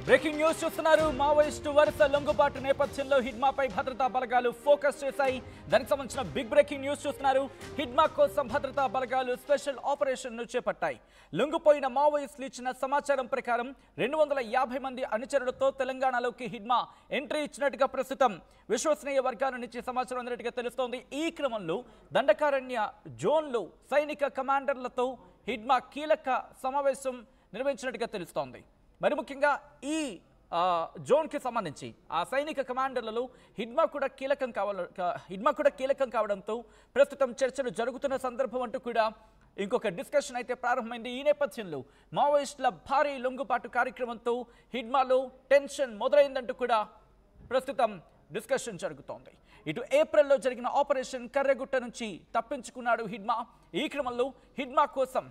Breaking news చూస్తున్నారు. Maoist వరుస లొంగుబాటు నేపథ్యంలో హిడ్మాపై భద్రతా బలగాలు ఫోకస్ చేశాయి. దానికి సంబంధించిన బిగ్ బ్రేకింగ్ న్యూస్ చూస్తున్నారు. హిడ్మా కోసం భద్రతా బలగాలు స్పెషల్ ఆపరేషన్ ను చేపట్టాయి. లొంగిపోయిన మావోయిస్టులు ఇచ్చిన సమాచారం ప్రకారం 250 మంది అనుచరులతో తెలంగాణలోకి హిడ్మా ఎంట్రీ ఇచ్చినట్టుగా ప్రస్తుతం విశ్వసనీయ వర్గాల నుంచి సమాచారం అందినట్టుగా తెలుస్తోంది. ఈ క్రమంలో దండకారణ్య జోన్లో సైనిక కమాండర్లతో హిడ్మా కీలక సమావేశం నిర్వహించినట్టుగా తెలుస్తోంది. మరి ముఖ్యంగా ఈ జోన్కి సంబంధించి ఆ సైనిక కమాండర్లలో హిడ్మా కూడా కీలకం కావడంతో ప్రస్తుతం చర్చలు జరుగుతున్న సందర్భం అంటూ కూడా ఇంకొక డిస్కషన్ అయితే ప్రారంభమైంది. ఈ నేపథ్యంలో మావోయిస్టుల భారీ లొంగుబాటు కార్యక్రమంతో హిడ్మాలో టెన్షన్ మొదలైందంటూ కూడా ప్రస్తుతం డిస్కషన్ జరుగుతోంది. ఇటు ఏప్రిల్లో జరిగిన ఆపరేషన్ కర్రెగుట్ట నుంచి తప్పించుకున్నాడు హిడ్మా. ఈ క్రమంలో హిడ్మా కోసం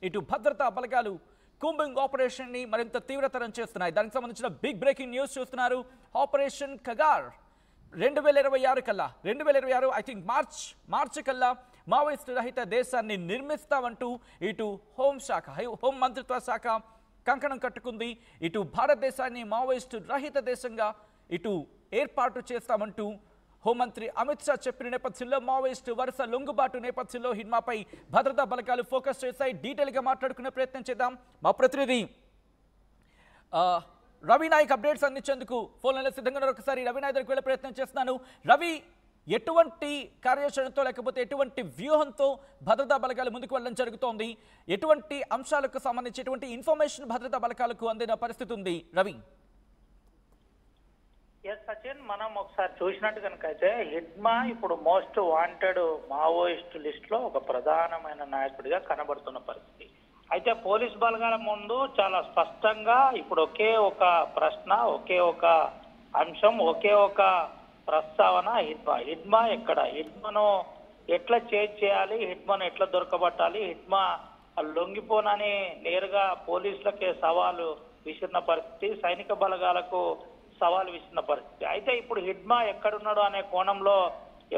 ఇటు భద్రతా బలగాలు కూంబింగ్ ఆపరేషన్ ని మరింత తీవ్రతరం చేస్తున్నాయి. దానికి సంబంధించిన బిగ్ బ్రేకింగ్ న్యూస్ చూస్తున్నారు. ఆపరేషన్ కగార్ 2026 కల్లా 2026 ఐ థింక్ మార్చి కల్లా మావోయిస్టు రహిత దేశాన్ని నిర్మిస్తామంటూ ఇటు హోం మంత్రిత్వ శాఖ కంకణం కట్టుకుంది. ఇటు భారతదేశాన్ని మావోయిస్టు రహిత దేశంగా ఇటు ఏర్పాటు చేస్తామంటూ హోంమంత్రి అమిత్ షా చెప్పిన నేపథ్యంలో మావోయిస్టు వరుస లొంగుబాటు నేపథ్యంలో హిడ్మాపై భద్రతా బలగాలు ఫోకస్ చేశాయి. డీటెయిల్గా మాట్లాడుకునే ప్రయత్నం చేద్దాం. మా ప్రతినిధి రవి నాయక్ అప్డేట్స్ అందించేందుకు ఫోన్ లైన్లో సిద్ధంగా ఉన్నారు. ఒకసారి రవి నాయక్ దగ్గరికి వెళ్ళే ప్రయత్నం చేస్తున్నాను. రవి, ఎటువంటి కార్యాచరణతో లేకపోతే ఎటువంటి వ్యూహంతో భద్రతా బలగాలు ముందుకు వెళ్ళడం జరుగుతోంది? ఎటువంటి అంశాలకు సంబంధించి ఎటువంటి ఇన్ఫర్మేషన్ భద్రతా బలగాలకు అందిన పరిస్థితి ఉంది రవి? ఎస్ సచిన్, మనం ఒకసారి చూసినట్టు కనుక అయితే హిడ్మా ఇప్పుడు మోస్ట్ వాంటెడ్ మావోయిస్ట్ లిస్ట్ లో ఒక ప్రధానమైన నాయకుడిగా కనబడుతున్న పరిస్థితి. అయితే పోలీస్ బలగాల ముందు చాలా స్పష్టంగా ఇప్పుడు ఒకే ఒక ప్రశ్న, ఒకే ఒక అంశం, ఒకే ఒక ప్రస్తావన. హిడ్మా ఎక్కడ? హిడ్మాను ఎట్లా చేంజ్ చేయాలి? హిడ్మాను ఎట్లా దొరకబట్టాలి? హిడ్మా లొంగిపోనని నేరుగా పోలీసులకే సవాలు విసిరిన పరిస్థితి, సైనిక బలగాలకు సవాల్ విసిన పరిస్థితి. అయితే ఇప్పుడు హిడ్మా ఎక్కడున్నాడు అనే కోణంలో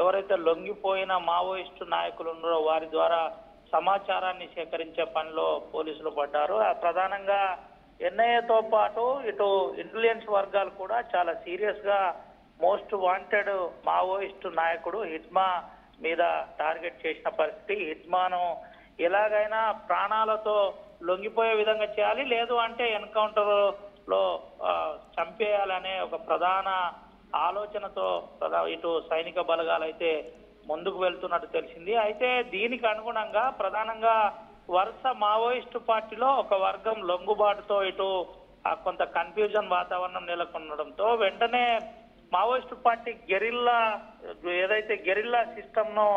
ఎవరైతే లొంగిపోయిన మావోయిస్టు నాయకులు ఉన్నారో వారి ద్వారా సమాచారాన్ని సేకరించే పనిలో పోలీసులు పడ్డారు. ప్రధానంగా ఎన్ఐఏతో పాటు ఇటు ఇంటెలిజెన్స్ వర్గాలు కూడా చాలా సీరియస్ గా మోస్ట్ వాంటెడ్ మావోయిస్టు నాయకుడు హిడ్మా మీద టార్గెట్ చేసిన పరిస్థితి. హిడ్మాను ఎలాగైనా ప్రాణాలతో లొంగిపోయే విధంగా చేయాలి, లేదు అంటే ఎన్కౌంటర్ లో చంపేయాలనే ఒక ప్రధాన ఆలోచనతో ఇటు సైనిక బలగాలు అయితే ముందుకు వెళ్తున్నట్టు తెలిసింది. అయితే దీనికి అనుగుణంగా ప్రధానంగా వరుస మావోయిస్టు పార్టీలో ఒక వర్గం లొంగుబాటుతో ఇటు కొంత కన్ఫ్యూజన్ వాతావరణం నెలకొనడంతో వెంటనే మావోయిస్టు పార్టీ గెరిల్లా సిస్టమ్ ను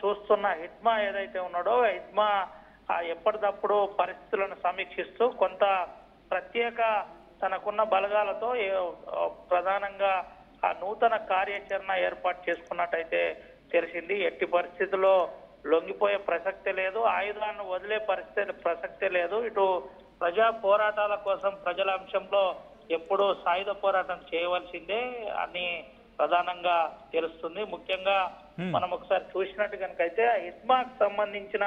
చూస్తున్న హిడ్మా ఏదైతే ఉన్నాడో, హిడ్మా ఎప్పటికప్పుడు పరిస్థితులను సమీక్షిస్తూ కొంత ప్రత్యేక తనకున్న బలగాలతో ప్రధానంగా ఆ నూతన కార్యాచరణ ఏర్పాటు చేసుకున్నట్టయితే తెలిసింది. ఎట్టి పరిస్థితుల్లో లొంగిపోయే ప్రసక్తే లేదు, ఆయుధాలను వదిలే ప్రసక్తే లేదు. ఇటు ప్రజా పోరాటాల కోసం ప్రజల అంశంలో ఎప్పుడూ సాయుధ పోరాటం చేయవలసిందే అని ప్రధానంగా తెలుస్తుంది. ముఖ్యంగా మనం ఒకసారి చూసినట్టు కనుకైతే హిడ్మాకు సంబంధించిన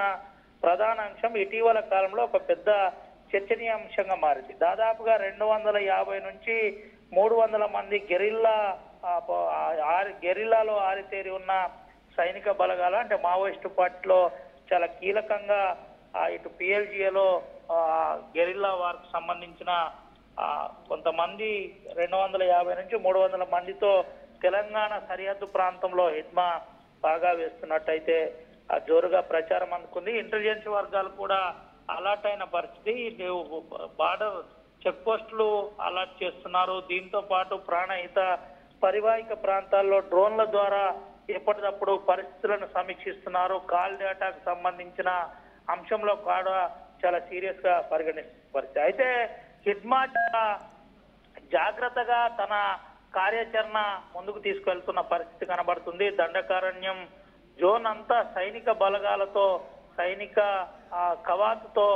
ప్రధాన అంశం ఇటీవల కాలంలో ఒక పెద్ద చర్చనీయాంశంగా మారింది. దాదాపుగా 250 నుంచి 300 మంది గెరిల్లాలో ఆరితేరి ఉన్న సైనిక బలగాలు అంటే మావోయిస్టు పార్టీలో చాలా కీలకంగా ఇటు పిఎల్జిఏలో గెరిల్లా వారికి సంబంధించిన కొంతమంది 250 నుంచి 300 మందితో తెలంగాణ సరిహద్దు ప్రాంతంలో హిడ్మా బాగా వేస్తున్నట్టయితే జోరుగా ప్రచారం అందుకుంది. ఇంటెలిజెన్స్ వర్గాలు కూడా అలర్ట్ అయిన పరిస్థితి. బార్డర్ చెక్ పోస్టులు అలర్ట్ చేస్తున్నారు. దీంతో పాటు ప్రాణహిత పరివాహిక ప్రాంతాల్లో డ్రోన్ల ద్వారా ఎప్పటికప్పుడు పరిస్థితులను సమీక్షిస్తున్నారు. కాల్ డేటాకు సంబంధించిన అంశంలో కూడా చాలా సీరియస్ గా పరిగణిస్తున్న పరిస్థితి. అయితే హిడ్మా చాలా జాగ్రత్తగా తన కార్యాచరణ ముందుకు తీసుకెళ్తున్న పరిస్థితి కనబడుతుంది. దండకారణ్యం జోన్ అంతా సైనిక బలగాలతో, సైనిక కవాతుతో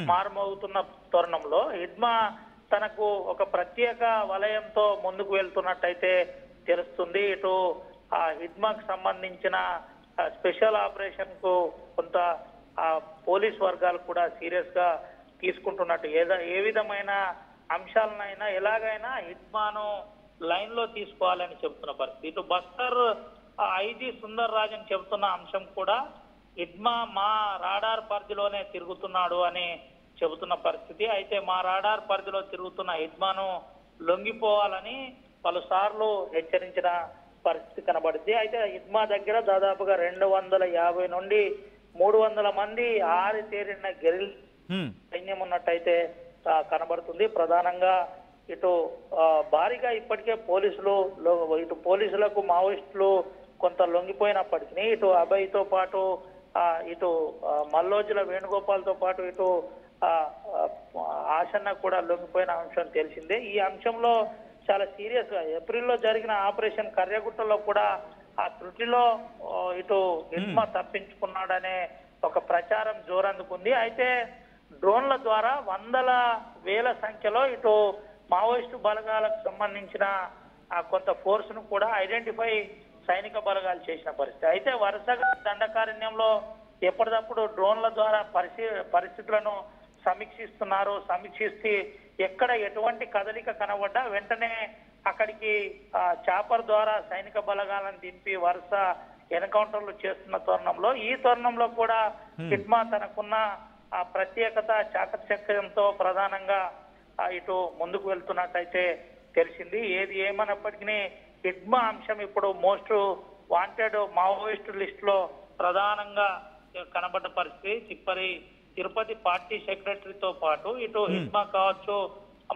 మారుమోగుతున్న తరుణంలో హిడ్మా తనకు ఒక ప్రత్యేక వలయంతో ముందుకు వెళ్తున్నట్టయితే తెలుస్తుంది. ఇటు హిడ్మాకు సంబంధించిన స్పెషల్ ఆపరేషన్ కు కొంత పోలీస్ వర్గాలు కూడా సీరియస్ గా తీసుకుంటున్నట్టు ఏ విధమైన అంశాలనైనా ఎలాగైనా హిడ్మాను లైన్ లో తీసుకోవాలని చెబుతున్న పరిస్థితి. ఇటు బస్తర్ ఐజీ సుందర్ రాజన్ చెబుతున్న అంశం కూడా హిడ్మా మా రాడార్ పరిధిలోనే తిరుగుతున్నాడు అని చెబుతున్న పరిస్థితి. అయితే మా రాడార్ పరిధిలో తిరుగుతున్న హిడ్మాను లొంగిపోవాలని పలుసార్లు హెచ్చరించిన పరిస్థితి కనబడింది. అయితే హిడ్మా దగ్గర దాదాపుగా 250 నుండి 300 మంది ఆరితేరిన గెరిల్ సైన్యం ఉన్నట్టయితే కనబడుతుంది. ప్రధానంగా ఇటు భారీగా ఇప్పటికే ఇటు పోలీసులకు మావోయిస్టులు కొంత లొంగిపోయినప్పటికీ ఇటు అభయ్తో పాటు ఇటు మల్లోజుల వేణుగోపాల్తో పాటు ఇటు ఆశన్న కూడా లొంగిపోయిన అంశం తెలిసిందే. ఈ అంశంలో చాలా సీరియస్ గా ఏప్రిల్లో జరిగిన ఆపరేషన్ కర్యగుట్టలో కూడా ఆ త్రుటిలో ఇటు హిడ్మా తప్పించుకున్నాడనే ఒక ప్రచారం జోరందుకుంది. అయితే డ్రోన్ల ద్వారా వందల వేల సంఖ్యలో ఇటు మావోయిస్టు బలగాలకు సంబంధించిన కొంత ఫోర్స్ ను కూడా ఐడెంటిఫై సైనిక బలగాలు చేసిన పరిస్థితి. అయితే వరుసగా దండకారణ్యంలో ఎప్పటికప్పుడు డ్రోన్ల ద్వారా పరిస్థితులను సమీక్షిస్తూ ఎక్కడ ఎటువంటి కదలిక కనబడ్డా వెంటనే అక్కడికి చాపర్ ద్వారా సైనిక బలగాలను దింపి వరుస ఎన్కౌంటర్లు చేస్తున్న తరుణంలో కూడా హిడ్మా తనకున్న ఆ ప్రత్యేకత చాకచక్యంతో ప్రధానంగా ఇటు ముందుకు వెళ్తున్నట్టయితే తెలిసింది. ఏది ఏమన్నప్పటికీ హిడ్మా అంశం ఇప్పుడు మోస్ట్ వాంటెడ్ మావోయిస్టు లిస్ట్ లో ప్రధానంగా కనబడ్డ పరిస్థితి. తిరుపతి పార్టీ సెక్రటరీతో పాటు ఇటు హిడ్మా కావచ్చు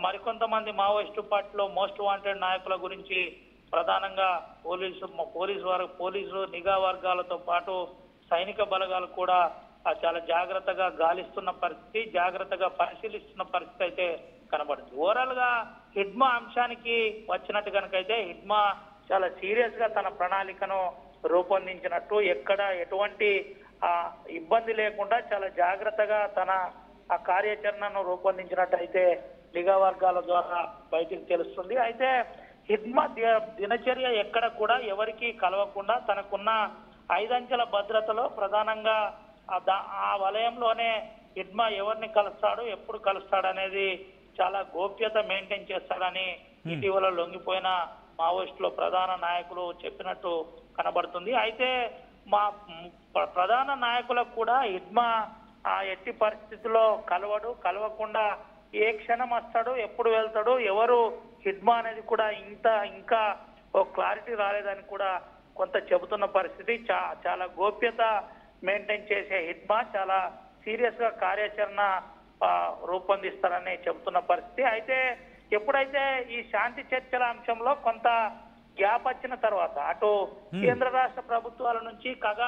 మరికొంతమంది మావోయిస్టు పార్టీలో మోస్ట్ వాంటెడ్ నాయకుల గురించి ప్రధానంగా పోలీసు నిఘా వర్గాలతో పాటు సైనిక బలగాలు కూడా చాలా జాగ్రత్తగా గాలిస్తున్న పరిస్థితి, జాగ్రత్తగా పరిశీలిస్తున్న పరిస్థితి అయితే కనబడింది. ఓవరాల్ గా హిడ్మా అంశానికి వచ్చినట్టు కనుకైతే హిడ్మా చాలా సీరియస్ గా తన ప్రణాళికను రూపొందించినట్టు, ఎక్కడ ఎటువంటి ఇబ్బంది లేకుండా చాలా జాగ్రత్తగా తన ఆ కార్యాచరణను రూపొందించినట్టయితే నిఘా వర్గాల ద్వారా బయటికి తెలుస్తుంది. అయితే హిడ్మా దినచర్య ఎక్కడ కూడా ఎవరికి కలవకుండా తనకున్న 5 అంచెల భద్రతలో ప్రధానంగా ఆ వలయంలోనే హిడ్మా ఎవరిని కలుస్తాడు, ఎప్పుడు కలుస్తాడు అనేది చాలా గోప్యత మెయింటైన్ చేస్తాడని ఇటీవల లొంగిపోయిన మావోయిస్టులో ప్రధాన నాయకులు చెప్పినట్టు కనబడుతుంది. అయితే మా ప్రధాన నాయకులకు కూడా హిడ్మా ఎట్టి పరిస్థితుల్లో కలవకుండా ఏ క్షణం వస్తాడు, ఎప్పుడు వెళ్తాడు, ఎవరు హిడ్మా అనేది కూడా ఇంకా ఒక క్లారిటీ రాలేదని కూడా కొంత చెబుతున్న పరిస్థితి. చాలా గోప్యత మెయింటైన్ చేసే హిడ్మా చాలా సీరియస్ గా కార్యాచరణ రూపొందిస్తారని చెబుతున్న పరిస్థితి. అయితే ఎప్పుడైతే ఈ శాంతి చర్చల అంశంలో కొంత గ్యాప్ వచ్చిన తర్వాత అటు కేంద్ర రాష్ట్ర ప్రభుత్వాల నుంచి